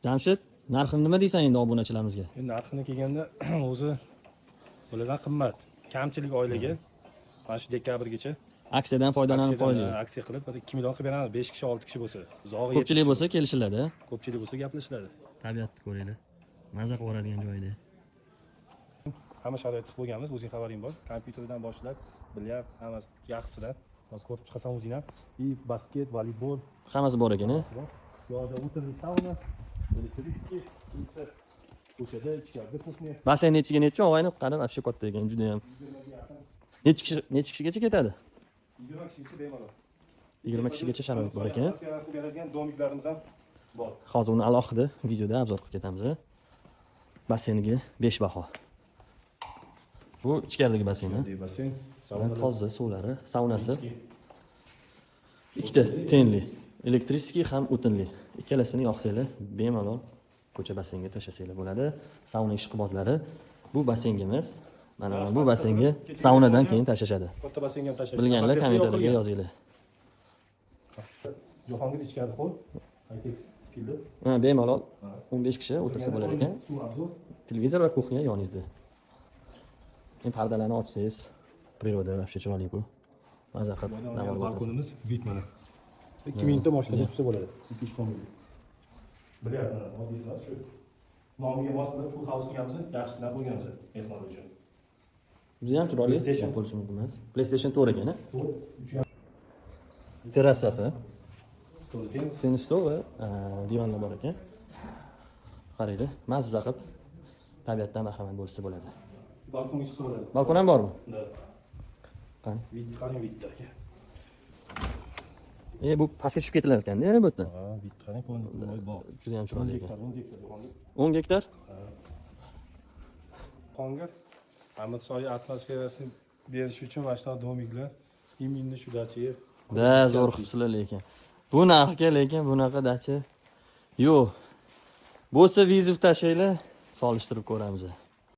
Jamshid, narxini nima deysan endi obunachilarimizga? Endi narxini kelganda o'zi bilasan qimmat. Kamchilik oilaga mana shu dekabrgacha Aksiyadan foydalanib qo'yaylik. aksiya qilib 2 million qilib beramiz. 5 kishi, 6 kishi bo'lsa. Zog'i Ko'pchilik bo'lsa kelishiladi. ko'pchilik bo'lsa gaplashiladi. Tabiatni ko'raylik. Maza qiladigan joyda. Hamma sharoitni qo'yganmiz, o'zing xabaring bor. Kompyuterdan boshlab, bilyard, hammasi yaxshisidan. Hozir ko'rib chiqasan o'zing ham. И basket, voleybol, Hammasi bor ekan, a? Bu yerda utilli sauna, elektrический, ko'chada ichkarida kuxnya. Basseyn ichiga necha og'ayni qarab, вообще katta ekan, juda ham. Necha kishigacha ketadi? 20 kishigacha bemalol. 20 kishigacha sharoit bor ekan. Maskanasi beradigan domiklarimiz ham bor. Hozir uni alohida videoda obzor qilib ketamiz. Basseyniga 5 baho. Bu ichkaridagi basseyn, a? Basseyn, Toza suvlari, saunasi. Ikkita tenli, elektrический ham o'tinli. Ikkalasini yoqsanglar, bemalol ko'cha basseynga tashlasanglar bo'ladi. Sauna ishqibozlari bu basseynga emas, mana bu basseynga saunadan keyin tashlashadi. Katta basseynga ham tashlash. Bilganlar kommentariyga yozinglar. Jahongir ichkari xo'l, high-tech stilda. Bemalol 15 kishi o'tirsa bo'lar ekan. Suv obzor. Televizor va kuxnya yoningizda. Endi pardalarni ochsangiz, priroda вообще chiroyli bu. Maza qilib navbat o'tasiz. Balkonimiz vid mana. 2 minutda mashina tutsa bo'ladi. 2-3 tomon. Bilyapti, oddiysiz shu. Nomiga mos qilib full house qilganmiz, yaxshisidan qo'yganmiz mehmonlar uchun. Juda ham chiroyli PlayStation bo'lishi mumkin emas. PlayStation 4 ekan, a? 3 Terrasasi, stol teng. tennis stol va divanlar bor ekan. Qaranglar, mazza qilib tabiatdan bahramand bo'lsa bo'ladi. Balkonga chiqsa bo'ladi. Balkon ham bormi? Da. Qani. Qarang vidda aka. Bu pastga tushib ketilar ekan-da, bu yerdan. Ha, vid qarang, qo'yib bog'. Juda ham chiroyli ekan. 10 gektar. 10 gektar? Qonga Ahmadsoy atmosferasini berish uchun mana shunaqa domiklar, imminni shu dachiga. Da, zo'r qilibsizlar lekin. Bu narxga lekin bunaqa dacha yo'q. Bo'lsa vizov tashlaylar, solishtirib ko'ramiz.